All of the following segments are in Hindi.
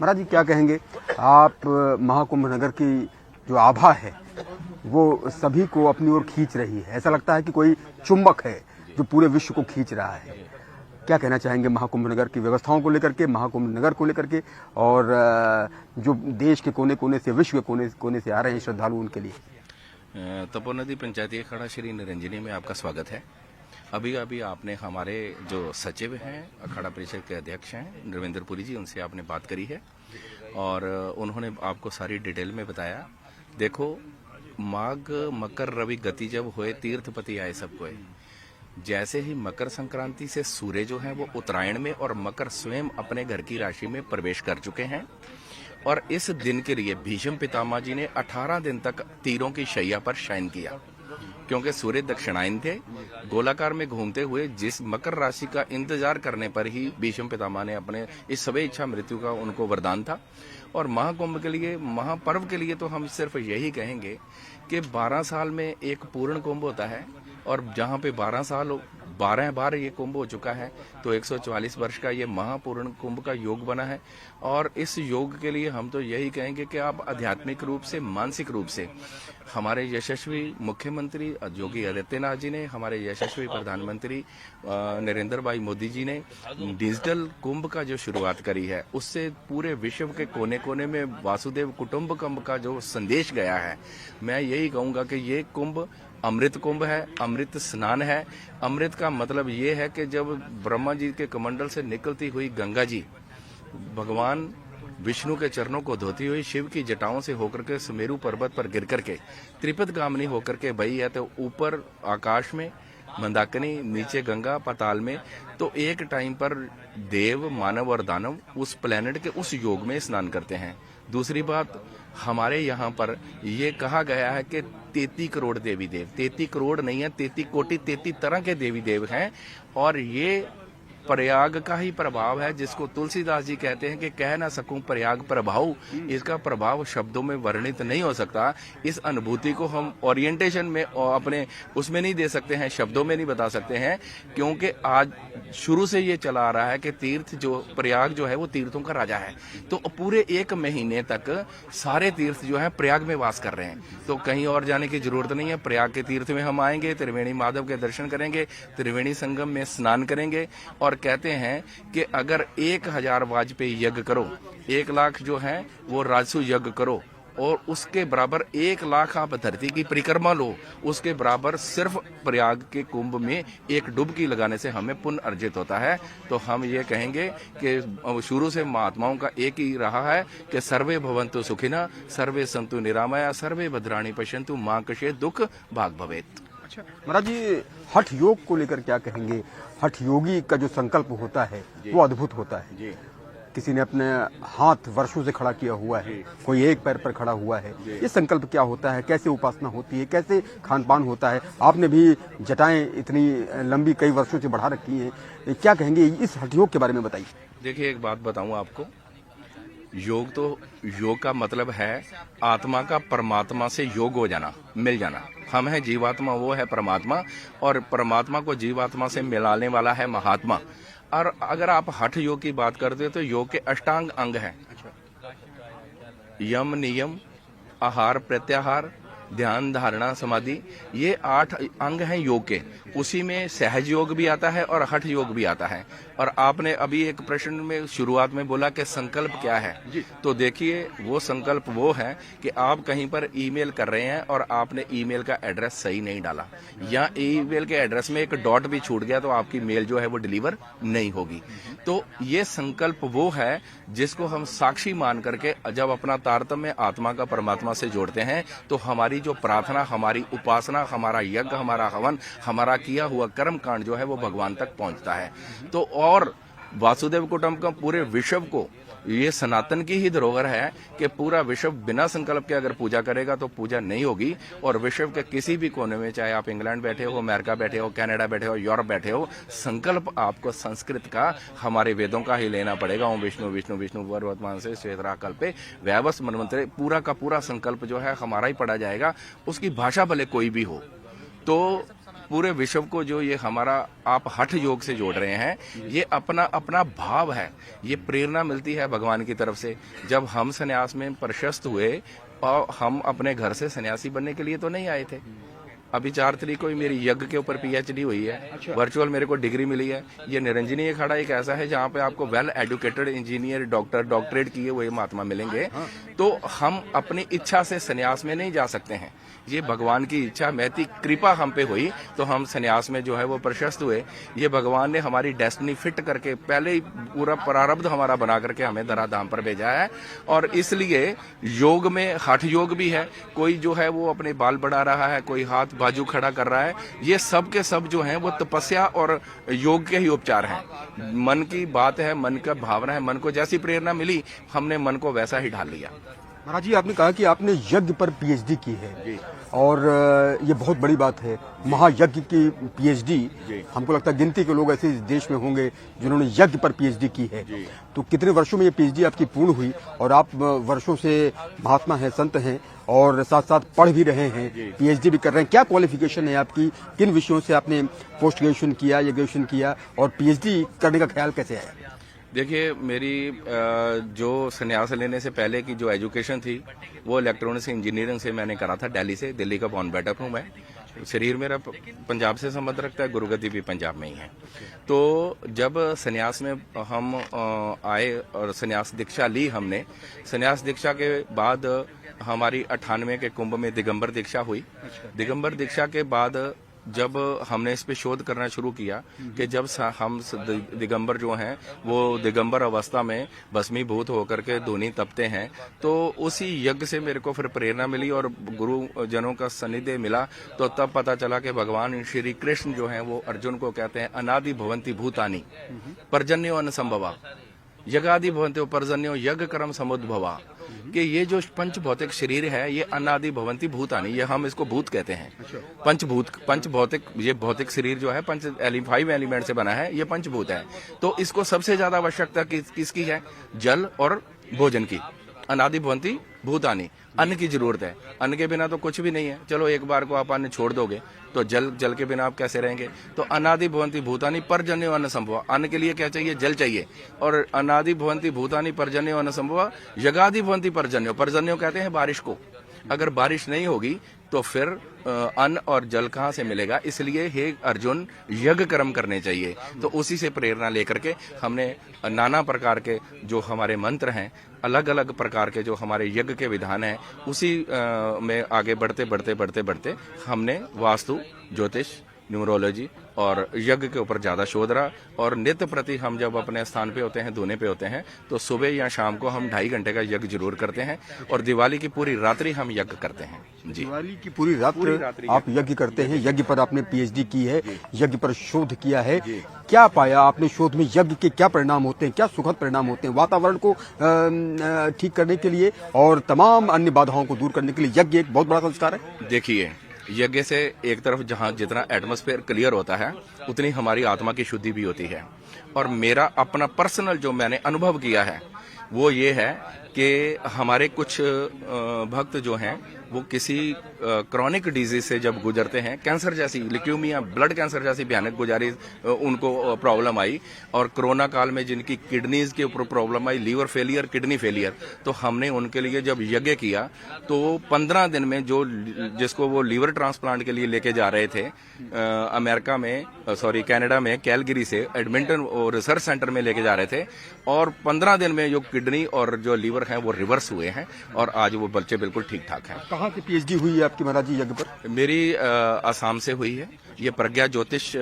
महाराज जी क्या कहेंगे आप, महाकुंभ नगर की जो आभा है वो सभी को अपनी ओर खींच रही है, ऐसा लगता है कि कोई चुंबक है जो पूरे विश्व को खींच रहा है। क्या कहना चाहेंगे महाकुंभ नगर की व्यवस्थाओं को लेकर के, महाकुंभ नगर को लेकर के, और जो देश के कोने कोने से, विश्व के कोने कोने से आ रहे हैं श्रद्धालु, उनके लिए? तपोनदी पंचायती अखाड़ा श्री निरंजनी में आपका स्वागत है। अभी अभी आपने हमारे जो सचिव हैं, अखाड़ा परिषद के अध्यक्ष हैं नरेंद्र पुरी जी, उनसे आपने बात करी है और उन्होंने आपको सारी डिटेल में बताया। देखो, माघ मकर रवि गति जब हुए, तीर्थपति आए सब कोई। जैसे ही मकर संक्रांति से सूर्य जो है वो उत्तरायण में और मकर स्वयं अपने घर की राशि में प्रवेश कर चुके हैं और इस दिन के लिए भीष्म पितामह जी ने 18 दिन तक तीरों की शैया पर शयन किया, क्योंकि सूर्य दक्षिणायन थे, गोलाकार में घूमते हुए जिस मकर राशि का इंतजार करने पर ही भीष्म पितामह ने अपने इस सबे इच्छा मृत्यु का उनको वरदान था। और महाकुंभ के लिए, महापर्व के लिए तो हम सिर्फ यही कहेंगे कि 12 साल में एक पूर्ण कुंभ होता है और जहां पे 12 बार ये कुंभ हो चुका है, तो 144 वर्ष का ये महापूर्ण कुंभ का योग बना है। और इस योग के लिए हम तो यही कहेंगे कि आप आध्यात्मिक रूप से, मानसिक रूप से, हमारे यशस्वी मुख्यमंत्री योगी आदित्यनाथ जी ने, हमारे यशस्वी प्रधानमंत्री नरेंद्र भाई मोदी जी ने डिजिटल कुंभ का जो शुरुआत करी है, उससे पूरे विश्व के कोने कोने में वासुदेव कुटुंबकम का जो संदेश गया है, मैं यही कहूंगा कि ये कुंभ अमृत कुंभ है, अमृत स्नान है। अमृत का मतलब ये है कि जब ब्रह्मा जी के कमंडल से निकलती हुई गंगा जी भगवान विष्णु के चरणों को धोती हुई शिव की जटाओं से होकर के सुमेरु पर्वत पर गिर करके त्रिपद गामिनी होकर के बही है, तो ऊपर आकाश में मंदाकिनी, नीचे गंगा, पाताल में, तो एक टाइम पर देव, मानव और दानव उस प्लेनेट के उस योग में स्नान करते हैं। दूसरी बात, हमारे यहाँ पर ये कहा गया है कि 33 करोड़ देवी देव, 33 करोड़ नहीं है, 33 कोटि, 33 तरह के देवी देव हैं और ये प्रयाग का ही प्रभाव है, जिसको तुलसीदास जी कहते हैं कि कह ना सकूं प्रयाग प्रभाव। इसका प्रभाव शब्दों में वर्णित नहीं हो सकता। इस अनुभूति को हम ओरिएंटेशन में और अपने उसमें नहीं दे सकते हैं, शब्दों में नहीं बता सकते हैं, क्योंकि आज शुरू से ये चला आ रहा है कि तीर्थ जो प्रयाग जो है वो तीर्थों का राजा है। तो पूरे 1 महीने तक सारे तीर्थ जो है प्रयाग में वास कर रहे हैं, तो कहीं और जाने की जरूरत नहीं है। प्रयाग के तीर्थ में हम आएंगे, त्रिवेणी माधव के दर्शन करेंगे, त्रिवेणी संगम में स्नान करेंगे और कहते हैं कि अगर 1000 वाजपेयी यज्ञ करो, 1 लाख जो है वो राजसु यज्ञ करो और उसके बराबर 1 लाख आप धरती की परिक्रमा लो, उसके बराबर सिर्फ प्रयाग के कुंभ में एक डुबकी लगाने से हमें पुण्य अर्जित होता है। तो हम ये कहेंगे कि शुरू से महात्माओं का एक ही रहा है कि सर्वे भवन्तु सुखिनः, सर्वे सन्तु निरामया, सर्वे भद्राणि पश्यन्तु मा कश्चित् दुःख भाग् भवेत्। अच्छा महाराज जी, हठ योग को लेकर क्या कहेंगे? हठ योगी का जो संकल्प होता है वो अद्भुत होता है जी। किसी ने अपने हाथ वर्षों से खड़ा किया हुआ है, कोई एक पैर पर खड़ा हुआ है। ये संकल्प क्या होता है, कैसे उपासना होती है, कैसे खान पान होता है? आपने भी जटाएं इतनी लंबी कई वर्षों से बढ़ा रखी हैं, क्या कहेंगे इस हठ योग के बारे में बताइए। देखिए, एक बात बताऊं आपको, योग का मतलब है आत्मा का परमात्मा से योग हो जाना, मिल जाना। हम है जीवात्मा, वो है परमात्मा, और परमात्मा को जीवात्मा से मिलाने वाला है महात्मा। और अगर आप हठ योग की बात करते हो तो योग के अष्टांग अंग हैं, यम, नियम, आहार, प्रत्याहार, ध्यान, धारणा, समाधि, ये 8 अंग हैं योग के। उसी में सहज योग भी आता है और हठ योग भी आता है। और आपने अभी एक प्रश्न में शुरुआत में बोला कि संकल्प क्या है, तो देखिए वो संकल्प वो है कि आप कहीं पर ईमेल कर रहे हैं और आपने ईमेल का एड्रेस सही नहीं डाला, या ईमेल के एड्रेस में एक डॉट भी छूट गया, तो आपकी मेल जो है वो डिलीवर नहीं होगी। तो ये संकल्प वो है जिसको हम साक्षी मान करके जब अपना तारतम्य आत्मा का परमात्मा से जोड़ते हैं, तो हमारी जो प्रार्थना, हमारी उपासना, हमारा यज्ञ, हमारा हवन, हमारा किया हुआ कर्म कांड जो है वो भगवान तक पहुंचता है। तो और वासुदेव कुटुंबकम पूरे विश्व को, ये सनातन की ही धरोहर है कि पूरा विश्व बिना संकल्प के अगर पूजा करेगा तो पूजा नहीं होगी। और विश्व के किसी भी कोने में, चाहे आप इंग्लैंड बैठे हो, अमेरिका बैठे हो, कनाडा बैठे हो, यूरोप बैठे हो, संकल्प आपको संस्कृत का, हमारे वेदों का ही लेना पड़ेगा। ओम विष्णु विष्णु विष्णु वर्तमान से श्वेतरा कल्पे वैवस मनमंत्रे, पूरा का पूरा संकल्प जो है हमारा ही पढ़ा जाएगा, उसकी भाषा भले कोई भी हो। तो पूरे विश्व को जो ये हमारा आप हठ योग से जोड़ रहे हैं, ये अपना अपना भाव है, ये प्रेरणा मिलती है भगवान की तरफ से। जब हम संन्यास में प्रशस्त हुए और हम अपने घर से सन्यासी बनने के लिए तो नहीं आए थे। अभी 4 तारीख को ही मेरी यज्ञ के ऊपर पीएचडी हुई है, वर्चुअल मेरे को डिग्री मिली है। ये निरंजनी अखाड़ा एक ऐसा है जहाँ पे आपको well educated engineer, doctor, doctorate किए हुए महात्मा मिलेंगे। तो हम अपनी इच्छा से सन्यास में नहीं जा सकते हैं, ये भगवान की इच्छा, महती कृपा हम पे हुई तो हम सन्यास में जो है वो प्रशस्त हुए। ये भगवान ने हमारी डेस्टिनी फिट करके पहले ही पूरा प्रारब्ध हमारा बना करके हमें धराधाम पर भेजा है। और इसलिए योग में हठ योग भी है, कोई जो है वो अपने बाल बढ़ा रहा है, कोई हाथ बाजू खड़ा कर रहा है, ये सब के सब जो हैं वो तपस्या और योग के ही उपचार हैं। मन की बात है, मन का भावना है, मन को जैसी प्रेरणा मिली हमने मन को वैसा ही ढाल लिया। महाराज जी, आपने कहा कि आपने यज्ञ पर पीएचडी की है और ये बहुत बड़ी बात है, महायज्ञ की पीएचडी। हमको लगता है गिनती के लोग ऐसे इस देश में होंगे जिन्होंने यज्ञ पर पीएचडी की है। तो कितने वर्षों में ये पीएचडी आपकी पूर्ण हुई और आप वर्षों से महात्मा हैं, संत हैं और साथ साथ पढ़ भी रहे हैं, पीएचडी भी कर रहे हैं। क्या क्वालिफिकेशन है आपकी, किन विषयों से आपने पोस्ट ग्रेजुएशन किया या ग्रेजुएशन किया और पीएचडी करने का ख्याल कैसे आया? देखिए, मेरी जो संन्यास लेने से पहले की जो एजुकेशन थी वो इलेक्ट्रॉनिक्स इंजीनियरिंग से मैंने करा था, दिल्ली से। दिल्ली का बॉर्न बैटअप हूँ मैं। शरीर मेरा पंजाब से संबंध रखता है, गुरुगति भी पंजाब में ही है। तो जब संन्यास में हम आए और संन्यास दीक्षा ली हमने, संन्यास दीक्षा के बाद हमारी 98 के कुंभ में दिगंबर दीक्षा हुई। दिगंबर दीक्षा के बाद जब हमने इस पे शोध करना शुरू किया कि जब हम दिगंबर जो हैं वो दिगंबर अवस्था में भस्मीभूत होकर के धूनी तपते हैं, तो उसी यज्ञ से मेरे को फिर प्रेरणा मिली और गुरुजनों का सानिध्य मिला। तो तब पता चला कि भगवान श्री कृष्ण जो हैं वो अर्जुन को कहते हैं अनादि भवंति भूतानि पर्जन्यो अनुसंभवा, यज्ञादि भवन्तो पर्जन्यो यज्ञ कर्म समुद्भवा, कि ये जो पंच भौतिक शरीर है ये अनादि भवंती भूतानि, ये हम इसको भूत कहते हैं। पंचभूत, पंच भौतिक, ये भौतिक शरीर जो है 5 एलिमेंट से बना है, ये पंचभूत है। तो इसको सबसे ज्यादा आवश्यकता किसकी है? जल और भोजन की। अनादि भवंती भूतानि, अन्न की जरूरत है, अन्न के बिना तो कुछ भी नहीं है। चलो एक बार को आप अन्न छोड़ दोगे तो जल के बिना आप कैसे रहेंगे? तो अनादि भवंती भूतानि पर्जन्यो अन्न संभव, अन्न के लिए क्या चाहिए? जल चाहिए। और अनादि भवंती भूतानि पर्जन्यो अन्न संभव, यज्ञादि भवंती पर्जन्यो, पर्जन्यो कहते हैं बारिश को। अगर बारिश नहीं होगी तो फिर अन्न और जल कहाँ से मिलेगा? इसलिए हे अर्जुन, यज्ञ कर्म करने चाहिए। तो उसी से प्रेरणा लेकर के हमने नाना प्रकार के जो हमारे मंत्र हैं, अलग अलग प्रकार के जो हमारे यज्ञ के विधान हैं, उसी में आगे बढ़ते हमने वास्तु, ज्योतिष, न्यूमरोलॉजी और यज्ञ के ऊपर ज्यादा शोध रहा। और नित्य प्रति हम जब अपने स्थान पे होते हैं, धुने पे होते हैं, तो सुबह या शाम को हम 2.5 घंटे का यज्ञ जरूर करते हैं। और दिवाली की पूरी रात्रि हम यज्ञ करते हैं। जी, दिवाली की पूरी रात्रि आप यज्ञ करते हैं। यज्ञ पर आपने पीएचडी की है, यज्ञ पर शोध किया है। क्या पाया आपने शोध में? यज्ञ के क्या परिणाम होते हैं, क्या सुखद परिणाम होते हैं वातावरण को ठीक करने के लिए और तमाम अन्य बाधाओं को दूर करने के लिए? यज्ञ एक बहुत बड़ा संस्कार है। देखिए, यज्ञ से एक तरफ जहाँ जितना एटमॉस्फेयर क्लियर होता है उतनी हमारी आत्मा की शुद्धि भी होती है। और मेरा अपना पर्सनल जो मैंने अनुभव किया है वो ये है कि हमारे कुछ भक्त जो हैं वो किसी क्रॉनिक डिजीज से जब गुजरते हैं, कैंसर जैसी, ल्यूकेमिया, ब्लड कैंसर जैसी भयानक गुजारी उनको प्रॉब्लम आई, और कोरोना काल में जिनकी किडनीज के ऊपर प्रॉब्लम आई, लीवर फेलियर, किडनी फेलियर, तो हमने उनके लिए जब यज्ञ किया तो 15 दिन में जिसको वो लीवर ट्रांसप्लांट के लिए लेके जा रहे थे अमेरिका में, कनाडा में, कैलगरी से एडमिंटन रिसर्च सेंटर में लेके जा रहे थे, और 15 दिन में जो किडनी और जो लीवर है वो रिवर्स हुए हैं और आज वो बच्चे बिल्कुल ठीक ठाक हैं। कहाँ से पीएचडी हुई है आपकी महाराज जी यज्ञ पर? मेरी असम से हुई है। ये प्रज्ञा ज्योतिष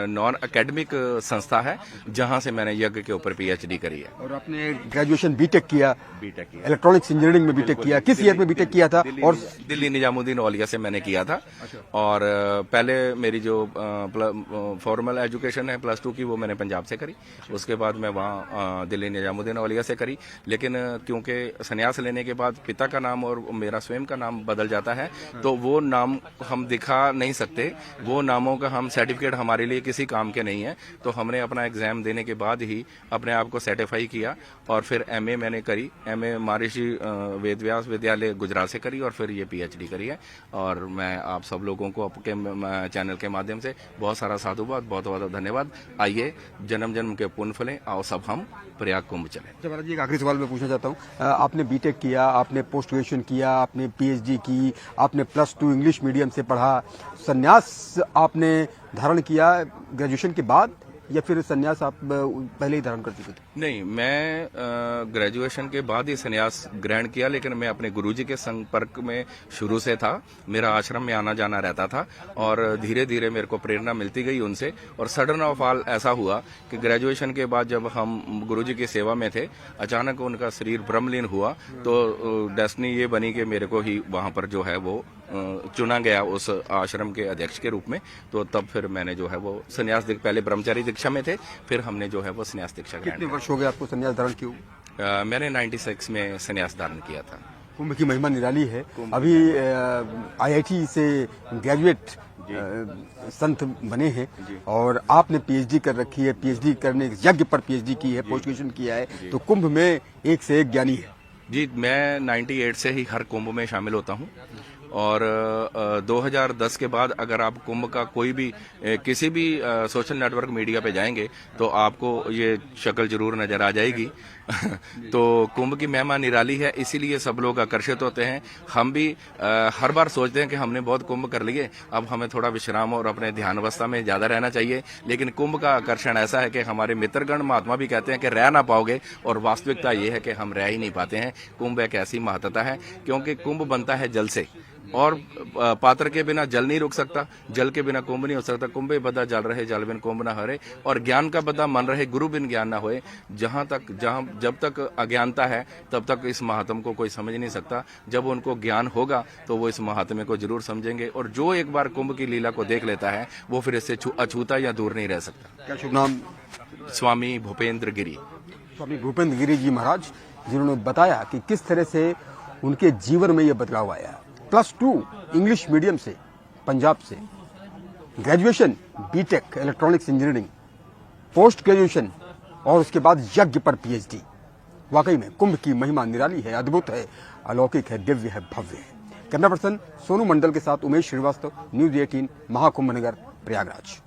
नॉन एकेडमिक संस्था है जहां से मैंने यज्ञ के ऊपर पीएचडी करी है। और आपने ग्रेजुएशन बीटेक किया, इलेक्ट्रॉनिक्स इंजीनियरिंग में बीटेक किया। किस ईयर में बीटेक किया था? और दिल्ली निजामुद्दीन औलिया से मैंने किया था। और पहले मेरी जो फॉर्मल एजुकेशन है +2 की, वो मैंने पंजाब से करी। उसके बाद मैं वहाँ दिल्ली निजामुद्दीन औलिया से करी। लेकिन क्योंकि संन्यास लेने के बाद पिता का नाम और मेरा स्वयं का नाम बदल जाता है, तो वो नाम हम दिखा नहीं सकते, वो नामों का हम सर्टिफिकेट हमारे लिए किसी काम के नहीं है। तो हमने अपना एग्जाम देने के बाद ही अपने आप को सर्टिफाई किया और फिर एमए मैंने करी, एमए महर्षि वेदव्यास विद्यालय गुजरात से करी और फिर ये पीएचडी करी है। और मैं आप सब लोगों को आपके चैनल के माध्यम से बहुत सारा साधुवाद, बहुत बहुत धन्यवाद। आइए जन्म जन्म के पुण्य फलें, आओ सब हम प्रयाग कुंभ चले। अच्छा महाराज जी, एक आखिरी सवाल मैं पूछना चाहता हूँ। आपने बीटेक किया, आपने पोस्ट ग्रेजुएशन किया, आपने पीएचडी की, आपने +2 इंग्लिश मीडियम से पढ़ा, संन्यास आपने धारण किया ग्रेजुएशन के बाद या फिर संन्यास आप पहले ही धारण कर चुके थे? नहीं, मैं ग्रेजुएशन के बाद ही संन्यास ग्रहण किया, लेकिन मैं अपने गुरुजी के संपर्क में शुरू से था। मेरा आश्रम में आना जाना रहता था और धीरे धीरे मेरे को प्रेरणा मिलती गई उनसे। और सडन ऑफ ऑल ऐसा हुआ कि ग्रेजुएशन के बाद जब हम गुरुजी की सेवा में थे, अचानक उनका शरीर ब्रह्मलीन हुआ, तो डेस्टिनी ये बनी कि मेरे को ही वहां पर जो है वो चुना गया उस आश्रम के अध्यक्ष के रूप में। तो तब फिर मैंने जो है वो संन्यास, पहले ब्रह्मचारी दीक्षा में थे, फिर हमने जो है वो संन्यास दीक्षा ग्रहण कितने वर्ष हो गए आपको संन्यास धारण किए? मैंने 96 में संन्यास धारण किया था। कुंभ की महिमा निराली है। अभी आईआईटी से ग्रेजुएट संत बने हैं और आपने पीएचडी कर रखी है, पीएचडी करने यज्ञ पर पीएचडी की है, पोस्ट ग्रेजुएशन किया है, तो कुंभ में एक से एक ज्ञानी है। जी, मैं 98 से ही हर कुंभ में शामिल होता हूँ और 2010 के बाद अगर आप कुंभ का कोई भी किसी भी सोशल नेटवर्क मीडिया पे जाएंगे तो आपको ये शक्ल जरूर नजर आ जाएगी। तो कुंभ की महिमा निराली है, इसीलिए सब लोग आकर्षित होते हैं। हम भी हर बार सोचते हैं कि हमने बहुत कुंभ कर लिए, अब हमें थोड़ा विश्राम और अपने ध्यान अवस्था में ज्यादा रहना चाहिए। लेकिन कुंभ का आकर्षण ऐसा है कि हमारे मित्रगण महात्मा भी कहते हैं कि रह ना पाओगे, और वास्तविकता ये है कि हम रह ही नहीं पाते हैं। कुंभ एक ऐसी महत्ता है क्योंकि कुंभ बनता है जल से, और पात्र के बिना जल नहीं रुक सकता, जल के बिना कुंभ नहीं हो सकता। कुंभे बदा जल रहे, जल बिन कुंभ ना हरे, और ज्ञान का बदा मन रहे, गुरु बिन ज्ञान ना होए। जब तक अज्ञानता है तब तक इस महात्म को कोई समझ नहीं सकता। जब उनको ज्ञान होगा तो वो इस महात्म्य को जरूर समझेंगे, और जो एक बार कुंभ की लीला को देख लेता है वो फिर इससे अछूता या दूर नहीं रह सकता। क्या शुभ नाम? स्वामी भूपेंद्र गिरी। स्वामी भूपेंद्र गिरी जी महाराज, जिन्होंने बताया कि किस तरह से उनके जीवन में ये बदलाव आया। +2 इंग्लिश मीडियम से पंजाब से, graduation B Tech electronics engineering, post graduation और उसके बाद यज्ञ पर पीएचडी। वाकई में कुंभ की महिमा निराली है, अद्भुत है, अलौकिक है, दिव्य है, भव्य है। कैमरा पर्सन सोनू मंडल के साथ उमेश श्रीवास्तव, न्यूज़ 18, महाकुंभ नगर, प्रयागराज।